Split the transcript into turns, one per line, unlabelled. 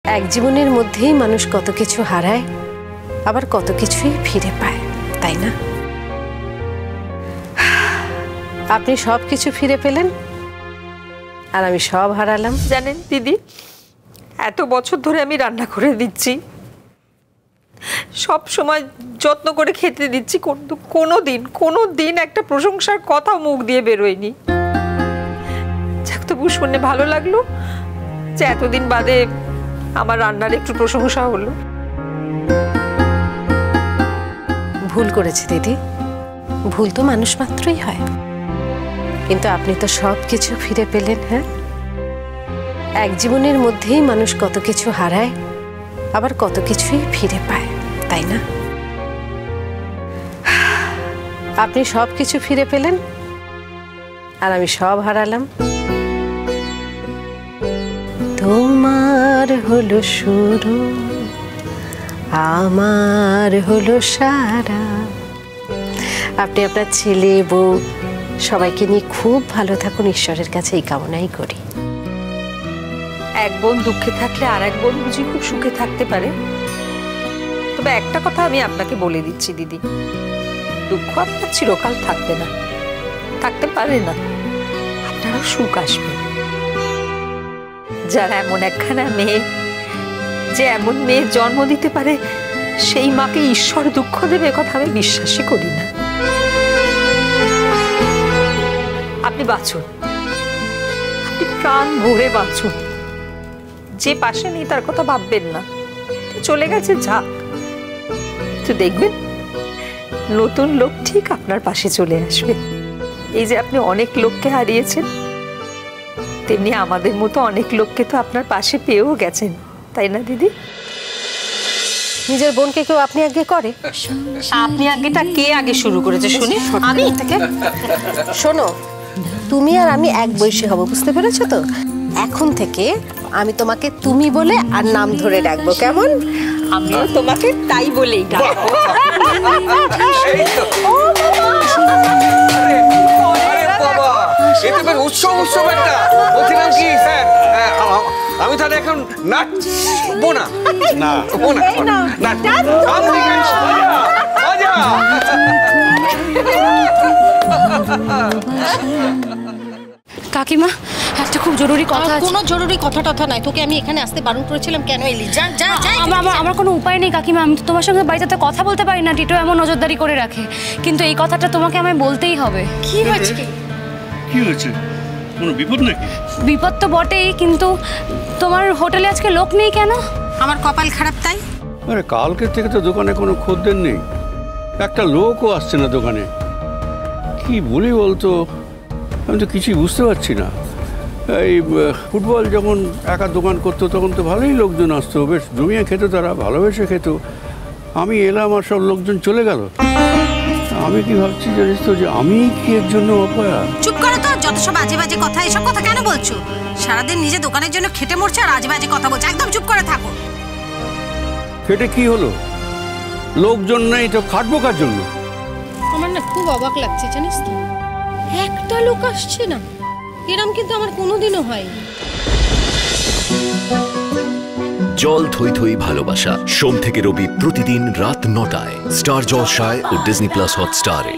এক জীবনের মধ্যেই মানুষ কত কিছু হারায়, আবার কত কিছুই ফিরে পায়, তাই না? আপনি সব কিছু ফিরে পেলেন আর আমি সব হারালাম।
জানেন দিদি, এত বছর ধরে আমি রান্না করে দিচ্ছি, সব সময় যত্ন করে খেতে দিচ্ছি, কোনো দিন একটা প্রশংসার কথা মুখ দিয়ে বেরোয়নি। যাক, তবু শুনে ভালো লাগলো যে এতদিন বাদে আমার রান্নার একটু প্রশংসা হলো।
ভুল করেছি দিদি, ভুল তো মানুষ মাত্রই হয়, কিন্তু আপনি তো সব কিছু ফিরে পেলেন। হ্যাঁ, এক জীবনের মধ্যেই মানুষ কত কিছু হারায়, আবার কত কিছুই ফিরে পায়, তাই না? আপনি সব কিছু ফিরে পেলেন আর আমি সব হারালাম। তোমার হলো শুরু, আমার হলো সারা। আপনি আপনার ছেলে বউ সবাইকে নিয়ে খুব ভালো থাকুন, ঈশ্বরের কাছে এই কামনাই করি।
এক বোন দুঃখে থাকলে আর এক বোন বুঝি খুব সুখে থাকতে পারে। তবে একটা কথা আমি আপনাকে বলে দিচ্ছি দিদি, দুঃখ আপনার চিরকাল থাকবে না, থাকতে পারে না। আপনারও সুখ আসবে। যারা এমন একখানা মেয়ে, যে এমন মেয়ের জন্ম দিতে পারে, সেই মাকে ঈশ্বর দুঃখ দেবে কথা আমি বিশ্বাসই করি না। আপনি বাঁচুন, আপনি প্রাণ ভরে বাঁচুন। যে পাশে নেই তার কথা ভাববেন না, চলে গেছে যাক। তো দেখবেন নতুন লোক ঠিক আপনার পাশে চলে আসবে। এই যে আপনি অনেক লোককে হারিয়েছেন, তেমনি আমাদের মতো অনেক লোককে তো আপনার পাশে পেয়েও গেছেন, তাই না দিদি?
নিজের বোনকে কেউ আপনি আগে করে?
আপনি আগেটা কে আগে শুরু করেছে শুনি? আমি
থেকে শোনো, তুমি আর আমি এক বয়সী হব, বুঝতে পেরেছো তো? এখন থেকে আমি তোমাকে তুমি বলে আর নাম ধরে ডাকবো, কেমন?
আমিও তোমাকে তাই বলেই ডাকবো।
আমি তাহলে এখন নাচবো না।
কাকিমা, একটা খুব জরুরি কথা আছে।
কোনো জরুরি কথা টথা নাই, তোকে আমি এখানে আসতে বারণ করেছিলাম, কেন এলি? যা যা যা।
আমার কোনো উপায় নেই কাকিমা, আমি তো তোমার সঙ্গে বাড়িতে কথা বলতে পারি না, টিটো এমন নজরদারি করে রাখে। কিন্তু এই কথাটা তোমাকে আমায় বলতেই হবে।
কি হয়েছে?
কি হয়েছে? কোনো বিপদ নাকি?
বিপদ তো বটেই, কিন্তু তোমার হোটেলে আজকে লোক নেই কেন?
আমার কপাল খারাপ তাই।
আরে কালকে থেকে তো দোকানে কোনো খদ্দের নেই, একটা লোকও আসছে না দোকানে। কি বলি বলতো, আমি তো কিছুই বুঝতে পারছি না। এই ফুটবল যখন একা দোকান করতো তখন তো ভালোই লোকজন আসতো, বেশ জমিয়ে খেত, তারা ভালোবেসে খেত। আমি এলাম আর সব লোকজন চলে গেল। আমি কি ভাবছি জানিস তো, যে আমি কি এর জন্য অপয়া?
চুপ করো তো, যত সব আজে বাজে কথা। এসব কথা কেন বলছো? সারাদিন নিজে দোকানের জন্য খেটে মরছে আর আজে বাজে কথা বলছো। একদম চুপ করে থাকো।
খেটে কি হলো? লোকজন নেই তো খাটবো কার জন্য?
আমার না খুব অবাক লাগছে জানিস তো, একটা লোক আসছে না, এরম কিন্তু আমার কোনোদিনও হয়নি।
জল থই থই ভালোবাসা, সোম থেকে রবি প্রতিদিন রাত ৯টায় স্টার জলসায় ও ডিজনি প্লাস হটস্টারে।